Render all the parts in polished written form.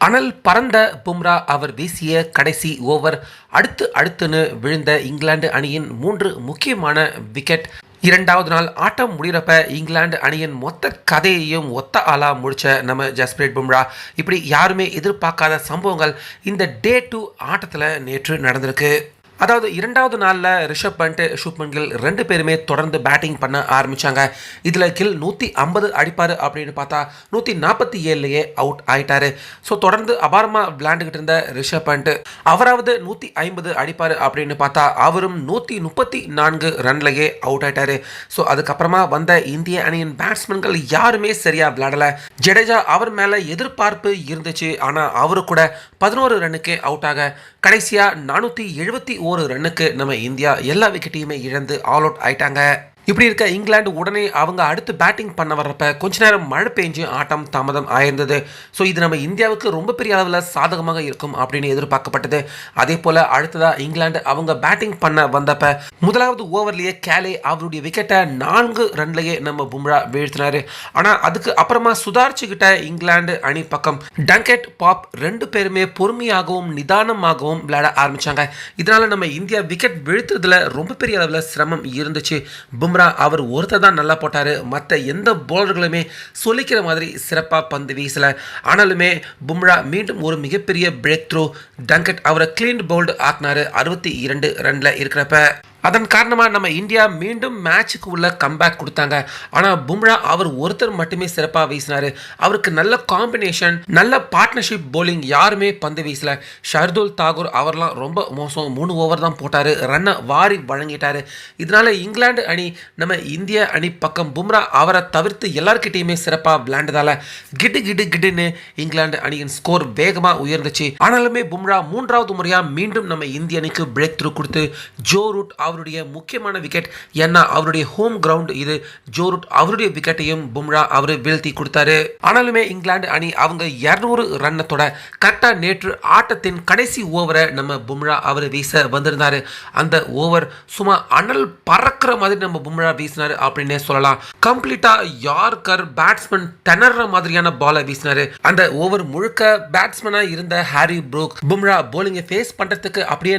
அனல் பறந்த பும்ரா அவர் வீசிய கடைசி ஓவர் அடுத்துன்னு விழுந்த இங்கிலாந்து அணியின் 3 முக்கியமான விக்கெட். இரண்டாவது நாள் ஆட்டம் முடிகிறப்ப இங்கிலாந்து அணியின் மொத்த கதையையும் ஒத்த ஆளா முடிச்ச நம்ம ஜஸ்பிரீத் பும்ரா. இப்படி யாருமே எதிர்பார்க்காத சம்பவங்கள் இந்த டே 2 ஆட்டத்தில் நேற்று நடந்திருக்கு. அதாவது இரண்டாவது நாளில் ரிஷப் பண்ட், சுப்மன் கில் 2 பேருமே தொடர்ந்து பேட்டிங் பண்ண ஆரம்பித்தாங்க. இதில் கில் 150 அடிப்பார் அப்படின்னு பார்த்தா 147லேயே அவுட் ஆயிட்டாரு. ஸோ தொடர்ந்து அபாரமாக விளையாண்டுக்கிட்டு இருந்த ரிஷப் பண்ட் அவராவது 150 அடிப்பார் அப்படின்னு பார்த்தா அவரும் 134 ரன்லேயே அவுட் ஆயிட்டாரு. ஸோ அதுக்கப்புறமா வந்த இந்திய அணியின் பேட்ஸ்மேன்கள் யாருமே சரியாக விளையாடலை. ஜடேஜா அவர் மேலே எதிர்பார்ப்பு இருந்துச்சு, ஆனால் அவரு கூட 11 ரன்னுக்கே அவுட் ஆக கடைசியாக 471 ரன்னுக்கு நம்ம இந்தியா எல்லா விக்கெட்டையுமே இழந்து ஆல் அவுட் ஆயிட்டாங்க. இப்படி இருக்க இங்கிலாந்து உடனே அவங்க அடுத்து பேட்டிங் பண்ண வர்றப்ப கொஞ்ச நேரம் மழை பெஞ்சு ஆட்டம் தாமதம் ஆயிருந்தது. ஸோ இது நம்ம இந்தியாவுக்கு ரொம்ப பெரிய அளவில் சாதகமாக இருக்கும் அப்படின்னு எதிர்பார்க்கப்பட்டது. அதே போல் அடுத்ததாக இங்கிலாந்து அவங்க பேட்டிங் பண்ண வந்தப்ப முதலாவது ஓவர்லேயே கேலே அவருடைய விக்கெட்டை 4 ரன்லேயே நம்ம பும்ரா வீழ்த்தினாரு. ஆனால் அதுக்கு அப்புறமா சுதாரிச்சுக்கிட்ட இங்கிலாந்து அணி பக்கம் டங்கெட், பாப் 2 பேருமே பொறுமையாகவும் நிதானமாகவும் விளையாட ஆரம்பிச்சாங்க. இதனால நம்ம இந்தியா விக்கெட் வீழ்த்துறதுல ரொம்ப பெரிய அளவில் சிரமம் இருந்துச்சு. பும்ரா அவர் ஒருத்தர் தான் நல்லா போட்டார், மற்ற எந்த பவுலர்களுமே சொல்லிக்கிற மாதிரி சிறப்பாக பந்து வீசலை. ஆனாலுமே பும்ரா மீண்டும் ஒரு மிகப்பெரிய பிரேக் த்ரூ, டங்கெட் அவரை கிளீன் பவுல்டு ஆக்கினாரு 62 ரனில் இருக்கிறப்ப. அதன் காரணமாக நம்ம இந்தியா மீண்டும் மேட்சுக்கு உள்ள கம்பேக் கொடுத்தாங்க. ஆனால் பும்ரா அவர் ஒருத்தர் மட்டுமே சிறப்பாக வீசினார். அவருக்கு நல்ல காம்பினேஷன், நல்ல பார்ட்னர்ஷிப் போலிங் யாருமே பந்து வீசல. ஷர்துல் தாகூர் அவர்லாம் ரொம்ப மோசம், 3 ஓவர் தான் போட்டார், ரன்னை வாரி வழங்கிட்டார். இதனால இங்கிலாந்து அணி நம்ம இந்திய அணி பக்கம் பும்ரா அவரை தவிர்த்து எல்லார்கிட்டையுமே சிறப்பாக விளையாண்டதால கிடுன்னு இங்கிலாந்து அணியின் ஸ்கோர் வேகமாக உயர்ந்துச்சு. ஆனாலுமே பும்ரா 3வது முறையாக மீண்டும் நம்ம இந்திய அணிக்கு பிரேக் த்ரூ கொடுத்து ஜோ ரூட் அவருடைய முக்கியமான விக்கெட், ஏன்னா அவருடைய ஹோம் கிரவுண்ட் இது, ஜோ ரூட் அவருடைய விக்கெட்டையும் பும்ரா அவரு வீழ்த்தி கொடுத்தாரு. ஆனாலுமே இங்கிலாந்து அணி அவங்க 200 ரன்னத்தோட கரெக்டாக நேற்று ஆட்டத்தின் கடைசி ஓவரை நம்ம பும்ரா அவர் வீச வந்திருந்தாரு. அந்த ஓவர் சும்மா அனல் பறக்கிற மாதிரி நம்ம பும்ரா வீசினாரு அப்படின்னே சொல்லலாம். கம்ப்ளீட்டா யார்கர் பேட்ஸ்மேன் திணற மாதிரியான பாலை வீசினாரு. அந்த ஓவர் முழுக்க பேட்ஸ்மேனா இருந்த ஹாரி ப்ரூக் பும்ரா போலிங்கை ஃபேஸ் பண்றதுக்கு அப்படியே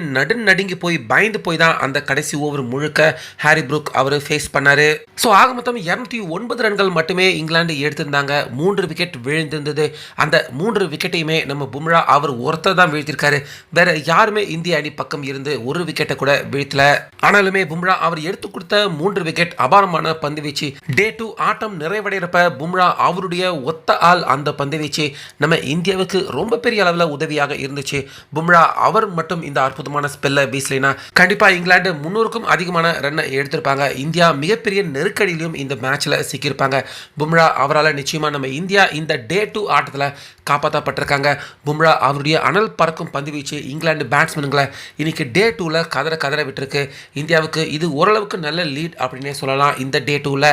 நடுங்கி போய் பயந்து போய் தான் அந்த கடைசி ஓவர் முழுக்க ஹாரி ப்ரூக் அவர் ஃபேஸ் பண்ணாரு. ஸோ ஆக மொத்தம் 209 ரன்கள் மட்டுமே இங்கிலாந்து எடுத்திருந்தாங்க. 3 விக்கெட் விழுந்திருந்தது. அந்த 3 விக்கெட்டையுமே நம்ம பும்ரா அவர் ஒருத்தர் தான் வீழ்த்திருக்காரு. வேற யாருமே இந்திய அணி பக்கம் இருந்து ஒரு விக்கெட்டை கூட வீழ்த்தல. ஆனாலுமே பும்ரா அவர் எடுத்து கொடுத்த 3 விக்கெட் அபாரமான பந்து வீச்சு. டே 2 ஆட்டம் நிறைவடைகிறப்ப பும்ரா அவருடைய ஒத்த ஆள் அந்த பந்து வீச்சு நம்ம இந்தியாவுக்கு ரொம்ப பெரிய அளவில் உதவியாக இருந்துச்சு. பும்ரா அவர் மட்டும் இந்த அற்புதமான ஸ்பெல்லை வீசலைனா கண்டிப்பாக இங்கிலாந்து 300க்கும் அதிகமான ரன்னை எடுத்திருப்பாங்க. இந்தியா மிகப்பெரிய நெருக்கடியிலும் இந்த மேட்ச்ல சிக்கியிருப்பாங்க. பும்ரா அவரால் நிச்சயமா நம்ம இந்தியா இந்த டே 2 ஆட்டத்தில் காப்பாற்றப்பட்டிருக்காங்க. பும்ரா அவருடைய அனல் பறக்கும் பந்து வீச்சு இங்கிலாந்து பேட்ஸ்மேன்களை இன்னைக்கு டே 2ல கதற விட்டுருக்கு. இந்தியாவுக்கு இது ஓரளவுக்கு நல்ல லீட் அப்படின்னே சொல்லலாம் இந்த டே 2ல.